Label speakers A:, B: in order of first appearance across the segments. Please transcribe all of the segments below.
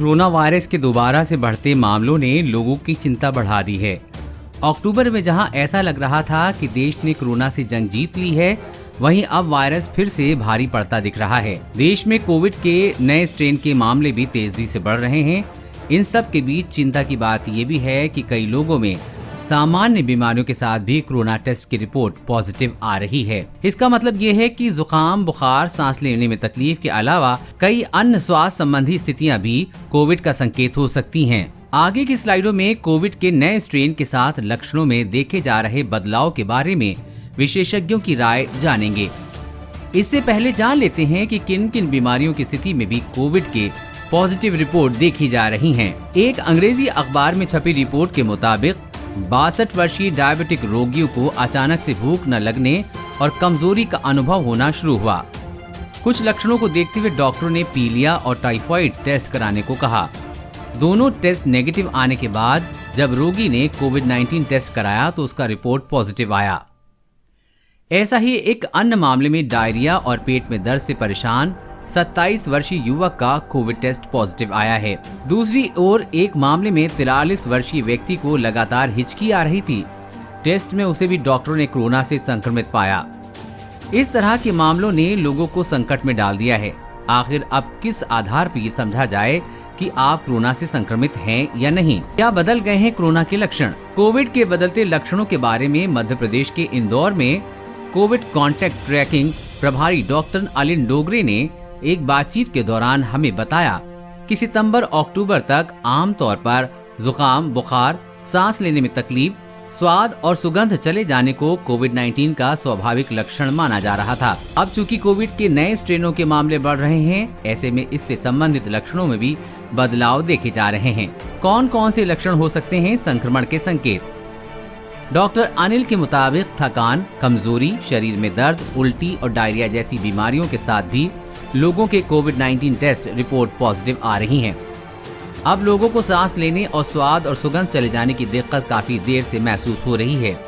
A: Corona virus के दोबारा से बढ़ते मामलों ने लोगों की चिंता बढ़ा दी है। अक्टूबर में जहां ऐसा लग रहा था कि देश ने कोरोना से जंग जीत ली है, वहीं अब वायरस फिर से भारी पड़ता दिख रहा है। देश में कोविड के नए स्ट्रेन के मामले भी तेजी से बढ़ रहे हैं। इन सब के बीच चिंता की बात ये भी है कि कई लोगों में सामान्य बीमारियों के साथ भी कोरोना टेस्ट की रिपोर्ट पॉजिटिव आ रही है। इसका मतलब ये है कि जुकाम, बुखार, सांस लेने में तकलीफ के अलावा कई अन्य स्वास्थ्य संबंधी स्थितियां भी कोविड का संकेत हो सकती हैं। आगे की स्लाइडों में कोविड के नए स्ट्रेन के साथ लक्षणों में देखे जा रहे बदलाव के बारे में विशेषज्ञों की राय जानेंगे। इससे पहले जान लेते हैं कि किन किन बीमारियों की स्थिति में भी कोविड के पॉजिटिव रिपोर्ट देखी जा रही हैं। एक अंग्रेजी अखबार में छपी रिपोर्ट के मुताबिक 62 वर्षीय डायबिटिक रोगियों को अचानक से भूख न लगने और कमजोरी का अनुभव होना शुरू हुआ। कुछ लक्षणों को देखते हुए डॉक्टरों ने पीलिया और टाइफाइड टेस्ट कराने को कहा। दोनों टेस्ट नेगेटिव आने के बाद जब रोगी ने कोविड-19 टेस्ट कराया तो उसका रिपोर्ट पॉजिटिव आया। ऐसा ही एक अन्य मामले में डायरिया और पेट में दर्द से परेशान 27 वर्षीय युवक का कोविड टेस्ट पॉजिटिव आया है। दूसरी ओर एक मामले में 43 वर्षीय व्यक्ति को लगातार हिचकी आ रही थी। टेस्ट में उसे भी डॉक्टरों ने कोरोना से संक्रमित पाया। इस तरह के मामलों ने लोगों को संकट में डाल दिया है। आखिर अब किस आधार पर समझा जाए कि आप कोरोना से संक्रमित हैं या नहीं? क्या बदल गए हैं कोरोना के लक्षण? कोविड के बदलते लक्षणों के बारे में मध्य प्रदेश के इंदौर में कोविड कॉन्टैक्ट ट्रैकिंग प्रभारी डॉक्टर अलिन डोगरे ने एक बातचीत के दौरान हमें बताया कि सितंबर-अक्टूबर तक आमतौर पर जुकाम, बुखार, सांस लेने में तकलीफ, स्वाद और सुगंध चले जाने को कोविड-19 का स्वाभाविक लक्षण माना जा रहा था। अब चूंकि कोविड के नए स्ट्रेनों के मामले बढ़ रहे हैं, ऐसे में इससे संबंधित लक्षणों में भी बदलाव देखे जा रहे हैं। कौन कौन से लक्षण हो सकते हैं संक्रमण के संकेत? डॉक्टर अनिल के मुताबिक थकान, कमजोरी, शरीर में दर्द, उल्टी और डायरिया जैसी बीमारियों के साथ भी लोगों के कोविड-19 टेस्ट रिपोर्ट पॉजिटिव आ रही हैं। अब लोगों को सांस लेने और स्वाद और सुगंध चले जाने की दिक्कत काफी देर से महसूस हो रही है।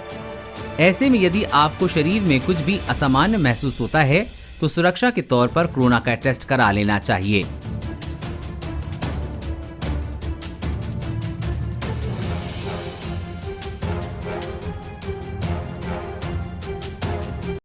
A: ऐसे में यदि आपको शरीर में कुछ भी असामान्य महसूस होता है तो सुरक्षा के तौर पर कोरोना का टेस्ट करा लेना चाहिए।